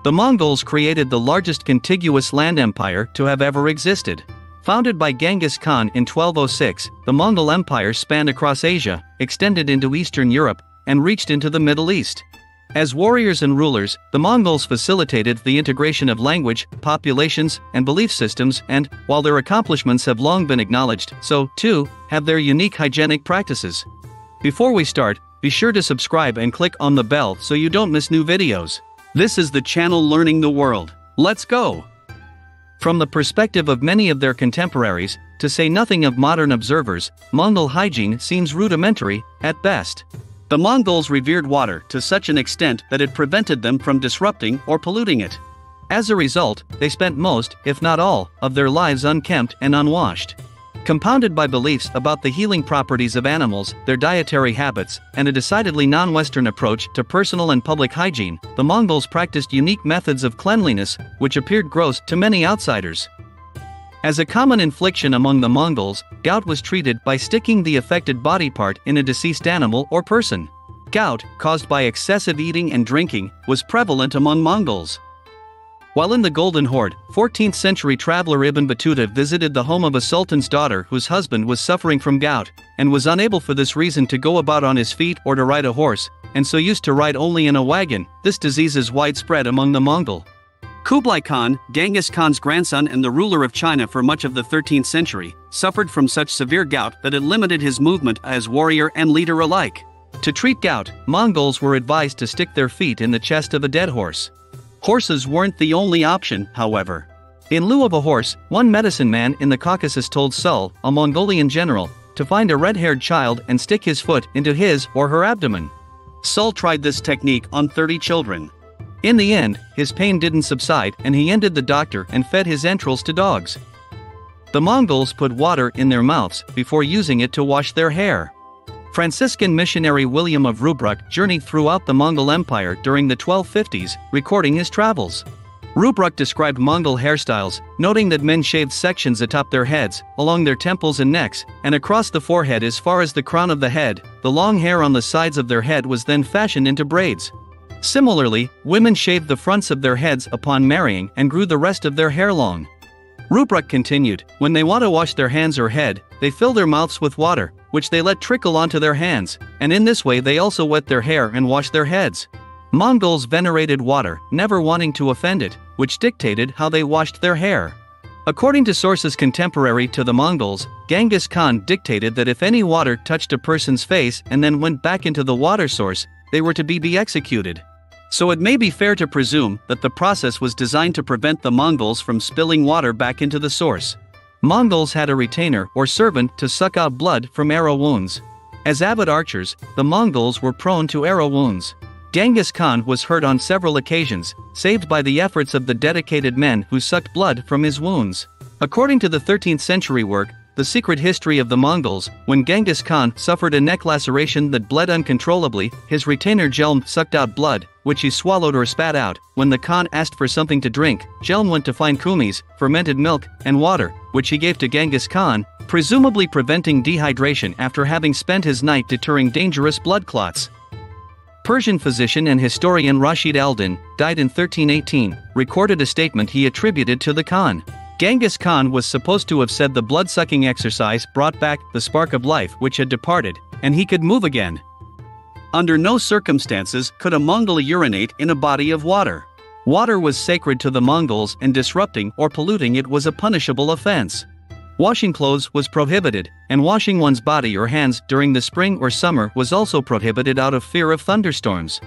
The Mongols created the largest contiguous land empire to have ever existed. Founded by Genghis Khan in 1206, the Mongol Empire spanned across Asia, extended into Eastern Europe, and reached into the Middle East. As warriors and rulers, the Mongols facilitated the integration of language, populations, and belief systems and, while their accomplishments have long been acknowledged, so, too, have their unique hygienic practices. Before we start, be sure to subscribe and click on the bell so you don't miss new videos. This is the channel Learning the World. Let's go! From the perspective of many of their contemporaries, to say nothing of modern observers, Mongol hygiene seems rudimentary, at best. The Mongols revered water to such an extent that it prevented them from disrupting or polluting it. As a result, they spent most, if not all, of their lives unkempt and unwashed. Compounded by beliefs about the healing properties of animals, their dietary habits, and a decidedly non-Western approach to personal and public hygiene, the Mongols practiced unique methods of cleanliness, which appeared gross to many outsiders. As a common infliction among the Mongols, gout was treated by sticking the affected body part in a deceased animal or person. Gout, caused by excessive eating and drinking, was prevalent among Mongols. While in the Golden Horde, 14th century traveler Ibn Battuta visited the home of a sultan's daughter whose husband was suffering from gout, and was unable for this reason to go about on his feet or to ride a horse, and so used to ride only in a wagon. This disease is widespread among the Mongol. Kublai Khan, Genghis Khan's grandson and the ruler of China for much of the 13th century, suffered from such severe gout that it limited his movement as warrior and leader alike. To treat gout, Mongols were advised to stick their feet in the chest of a dead horse. Horses weren't the only option, however. In lieu of a horse, one medicine man in the Caucasus told Sul, a Mongolian general, to find a red-haired child and stick his foot into his or her abdomen. Sul tried this technique on 30 children. In the end, his pain didn't subside and he ended the doctor and fed his entrails to dogs. The Mongols put water in their mouths before using it to wash their hair. Franciscan missionary William of Rubruck journeyed throughout the Mongol Empire during the 1250s, recording his travels. Rubruck described Mongol hairstyles, noting that men shaved sections atop their heads, along their temples and necks, and across the forehead as far as the crown of the head. The long hair on the sides of their head was then fashioned into braids. Similarly, women shaved the fronts of their heads upon marrying and grew the rest of their hair long. Rubruck continued, when they want to wash their hands or head, they fill their mouths with water, which they let trickle onto their hands, and in this way they also wet their hair and wash their heads. Mongols venerated water, never wanting to offend it, which dictated how they washed their hair. According to sources contemporary to the Mongols, Genghis Khan dictated that if any water touched a person's face and then went back into the water source, they were to be executed. So it may be fair to presume that the process was designed to prevent the Mongols from spilling water back into the source. Mongols had a retainer or servant to suck out blood from arrow wounds. As avid archers, the Mongols were prone to arrow wounds. Genghis Khan was hurt on several occasions, saved by the efforts of the dedicated men who sucked blood from his wounds. According to the 13th century work, The Secret History of the Mongols, when Genghis Khan suffered a neck laceration that bled uncontrollably, his retainer Jelm sucked out blood, which he swallowed or spat out. When the Khan asked for something to drink, Jelm went to find kumis, fermented milk, and water, which he gave to Genghis Khan, presumably preventing dehydration after having spent his night deterring dangerous blood clots. Persian physician and historian Rashid al-Din, died in 1318, recorded a statement he attributed to the Khan. Genghis Khan was supposed to have said the blood-sucking exercise brought back the spark of life which had departed, and he could move again. Under no circumstances could a Mongol urinate in a body of water. Water was sacred to the Mongols and disrupting or polluting it was a punishable offense. Washing clothes was prohibited, and washing one's body or hands during the spring or summer was also prohibited out of fear of thunderstorms.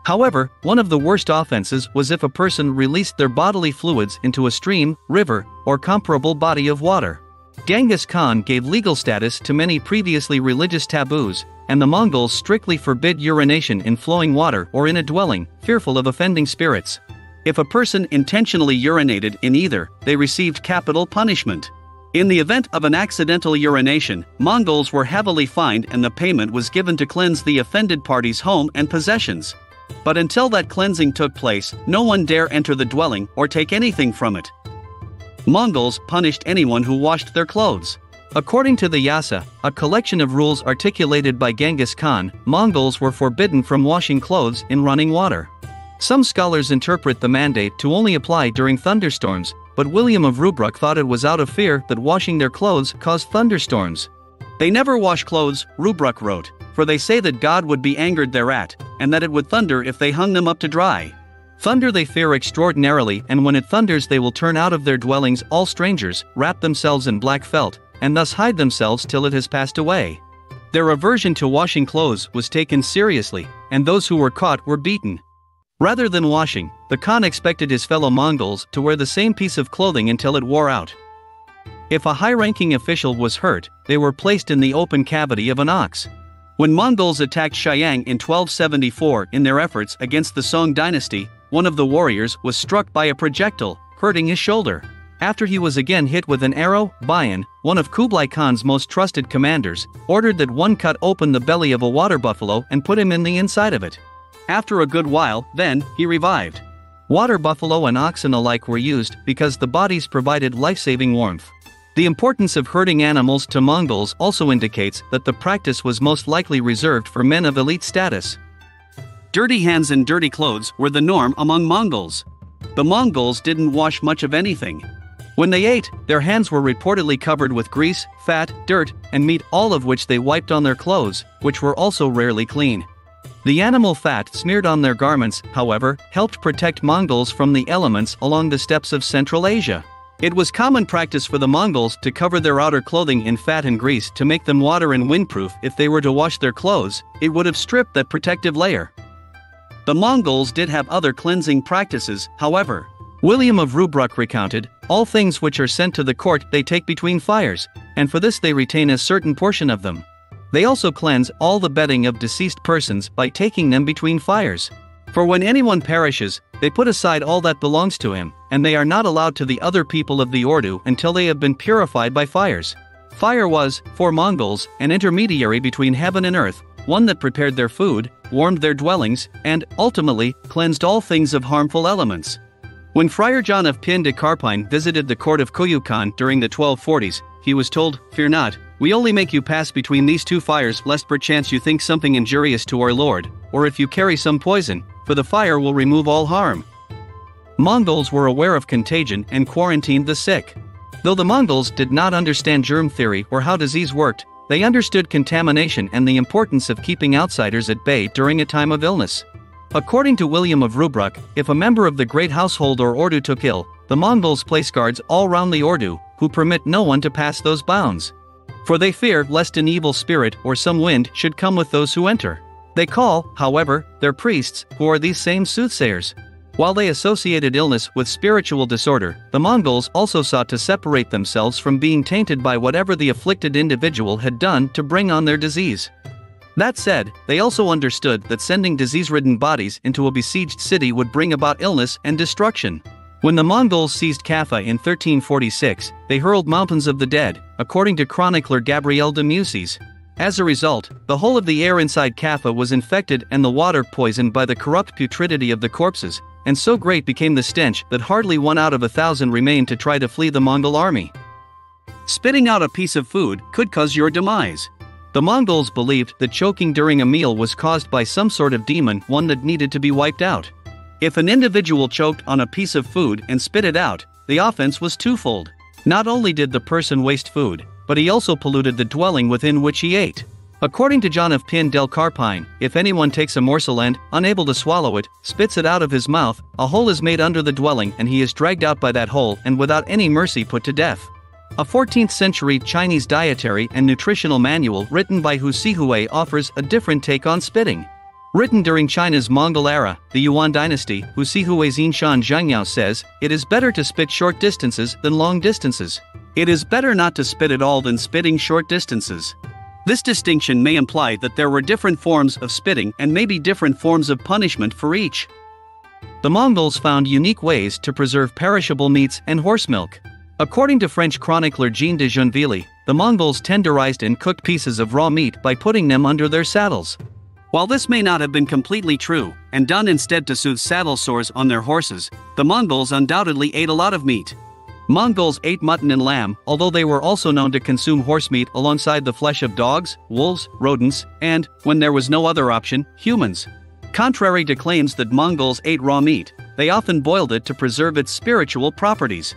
However, one of the worst offenses was if a person released their bodily fluids into a stream, river, or comparable body of water. Genghis Khan gave legal status to many previously religious taboos, and the Mongols strictly forbid urination in flowing water or in a dwelling, fearful of offending spirits. If a person intentionally urinated in either, they received capital punishment. In the event of an accidental urination, Mongols were heavily fined and the payment was given to cleanse the offended party's home and possessions. But until that cleansing took place, no one dare enter the dwelling or take anything from it. Mongols punished anyone who washed their clothes. According to the Yasa, a collection of rules articulated by Genghis Khan, Mongols were forbidden from washing clothes in running water. Some scholars interpret the mandate to only apply during thunderstorms, but William of Rubruck thought it was out of fear that washing their clothes caused thunderstorms. "They never wash clothes," Rubruck wrote, "for they say that God would be angered thereat, and that it would thunder if they hung them up to dry. Thunder they fear extraordinarily, and when it thunders they will turn out of their dwellings all strangers, wrap themselves in black felt, and thus hide themselves till it has passed away." Their aversion to washing clothes was taken seriously, and those who were caught were beaten. Rather than washing, the Khan expected his fellow Mongols to wear the same piece of clothing until it wore out. If a high-ranking official was hurt, they were placed in the open cavity of an ox. When Mongols attacked Xiang in 1274 in their efforts against the Song dynasty, one of the warriors was struck by a projectile, hurting his shoulder. After he was again hit with an arrow, Bayan, one of Kublai Khan's most trusted commanders, ordered that one cut open the belly of a water buffalo and put him in the inside of it. After a good while, then, he revived. Water buffalo and oxen alike were used because the bodies provided life-saving warmth. The importance of herding animals to Mongols also indicates that the practice was most likely reserved for men of elite status. Dirty hands and dirty clothes were the norm among Mongols. The Mongols didn't wash much of anything. When they ate, their hands were reportedly covered with grease, fat, dirt, and meat, all of which they wiped on their clothes, which were also rarely clean. The animal fat smeared on their garments, however, helped protect Mongols from the elements along the steppes of Central Asia. It was common practice for the Mongols to cover their outer clothing in fat and grease to make them water and windproof. If they were to wash their clothes, it would have stripped that protective layer. The Mongols did have other cleansing practices, however. William of Rubruck recounted, "All things which are sent to the court they take between fires, and for this they retain a certain portion of them. They also cleanse all the bedding of deceased persons by taking them between fires. For when anyone perishes, they put aside all that belongs to him, and they are not allowed to the other people of the Ordu until they have been purified by fires." Fire was, for Mongols, an intermediary between heaven and earth, one that prepared their food, warmed their dwellings, and, ultimately, cleansed all things of harmful elements. When Friar John of Pin de Carpine visited the court of Kuyu Khan during the 1240s, he was told, "Fear not, we only make you pass between these two fires lest perchance you think something injurious to our Lord, or if you carry some poison, for the fire will remove all harm." Mongols were aware of contagion and quarantined the sick. Though the Mongols did not understand germ theory or how disease worked, they understood contamination and the importance of keeping outsiders at bay during a time of illness. According to William of Rubruck, if a member of the great household or Ordu took ill, the Mongols place guards all round the Ordu, who permit no one to pass those bounds. For they fear lest an evil spirit or some wind should come with those who enter. They call, however, their priests, who are these same soothsayers. While they associated illness with spiritual disorder, the Mongols also sought to separate themselves from being tainted by whatever the afflicted individual had done to bring on their disease. That said, they also understood that sending disease-ridden bodies into a besieged city would bring about illness and destruction. When the Mongols seized Kaffa in 1346, they hurled mountains of the dead, according to chronicler Gabriel de Musis. As a result, the whole of the air inside Kaffa was infected and the water poisoned by the corrupt putridity of the corpses, and so great became the stench that hardly 1 out of 1,000 remained to try to flee the Mongol army. Spitting out a piece of food could cause your demise. The Mongols believed that choking during a meal was caused by some sort of demon, one that needed to be wiped out. If an individual choked on a piece of food and spit it out, the offense was twofold. Not only did the person waste food, but he also polluted the dwelling within which he ate. According to John of Pin del Carpine, if anyone takes a morsel and, unable to swallow it, spits it out of his mouth, a hole is made under the dwelling and he is dragged out by that hole and without any mercy put to death. A 14th century Chinese dietary and nutritional manual written by Hu Sihui offers a different take on spitting. Written during China's Mongol era, the Yuan dynasty, Hu Sihui Xinshan Zhangyao says, "It is better to spit short distances than long distances. It is better not to spit at all than spitting short distances." This distinction may imply that there were different forms of spitting and maybe different forms of punishment for each. The Mongols found unique ways to preserve perishable meats and horse milk. According to French chronicler Jean de Gennevilliers, the Mongols tenderized and cooked pieces of raw meat by putting them under their saddles. While this may not have been completely true, and done instead to soothe saddle sores on their horses, the Mongols undoubtedly ate a lot of meat. Mongols ate mutton and lamb, although they were also known to consume horse meat alongside the flesh of dogs, wolves, rodents, and, when there was no other option, humans. Contrary to claims that Mongols ate raw meat, they often boiled it to preserve its spiritual properties.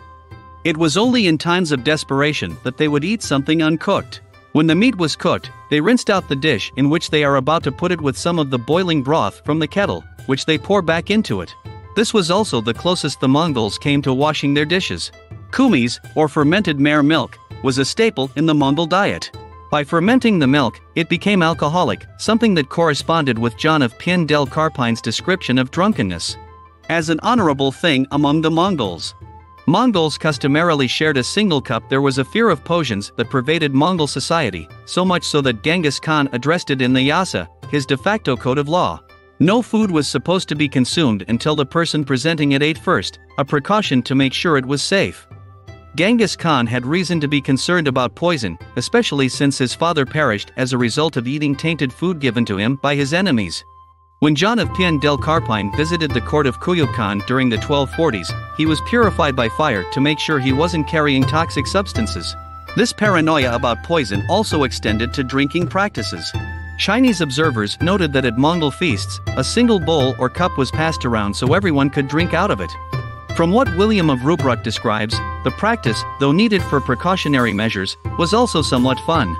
It was only in times of desperation that they would eat something uncooked. When the meat was cooked, they rinsed out the dish in which they are about to put it with some of the boiling broth from the kettle, which they pour back into it. This was also the closest the Mongols came to washing their dishes. Kumis, or fermented mare milk, was a staple in the Mongol diet. By fermenting the milk, it became alcoholic, something that corresponded with John of Pien del Carpine's description of drunkenness as an honorable thing among the Mongols. Mongols customarily shared a single cup. There was a fear of potions that pervaded Mongol society, so much so that Genghis Khan addressed it in the Yasa, his de facto code of law. No food was supposed to be consumed until the person presenting it ate first, a precaution to make sure it was safe. Genghis Khan had reason to be concerned about poison, especially since his father perished as a result of eating tainted food given to him by his enemies. When John of Pien del Carpine visited the court of Kuyub Khan during the 1240s, he was purified by fire to make sure he wasn't carrying toxic substances. This paranoia about poison also extended to drinking practices. Chinese observers noted that at Mongol feasts, a single bowl or cup was passed around so everyone could drink out of it. From what William of Rupruck describes, the practice, though needed for precautionary measures, was also somewhat fun.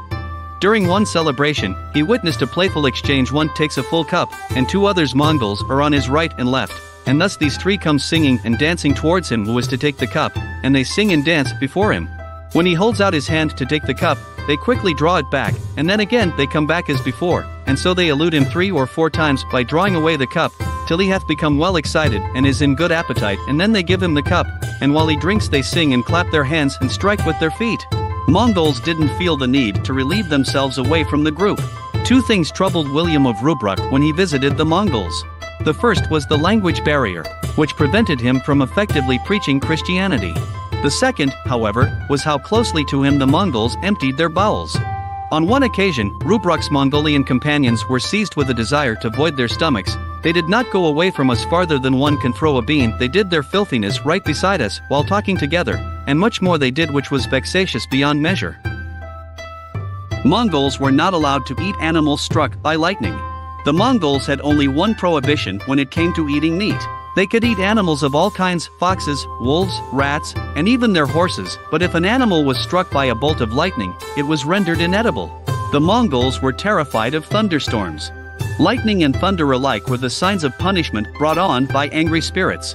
During one celebration, he witnessed a playful exchange. One takes a full cup, and two others Mongols are on his right and left, and thus these three come singing and dancing towards him who is to take the cup, and they sing and dance before him. When he holds out his hand to take the cup, they quickly draw it back, and then again they come back as before, and so they elude him 3 or 4 times by drawing away the cup, till he hath become well excited and is in good appetite, and then they give him the cup, and while he drinks they sing and clap their hands and strike with their feet. Mongols didn't feel the need to relieve themselves away from the group. 2 things troubled William of Rupruck when he visited the Mongols. The first was the language barrier, which prevented him from effectively preaching Christianity. The second, however, was how closely to him the Mongols emptied their bowels. On one occasion, Rupruck's Mongolian companions were seized with a desire to void their stomachs. They did not go away from us farther than one can throw a bean. They did their filthiness right beside us while talking together, and much more they did which was vexatious beyond measure. Mongols were not allowed to eat animals struck by lightning. The Mongols had only one prohibition when it came to eating meat. They could eat animals of all kinds, foxes, wolves, rats, and even their horses, but if an animal was struck by a bolt of lightning, it was rendered inedible. The Mongols were terrified of thunderstorms. Lightning and thunder alike were the signs of punishment brought on by angry spirits.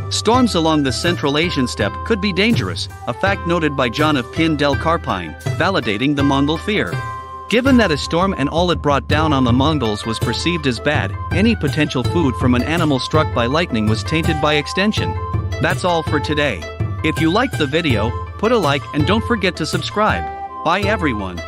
Storms along the Central Asian steppe could be dangerous, a fact noted by John of Pien del Carpine, validating the Mongol fear. Given that a storm and all it brought down on the Mongols was perceived as bad, any potential food from an animal struck by lightning was tainted by extension. That's all for today. If you liked the video, put a like and don't forget to subscribe. Bye everyone.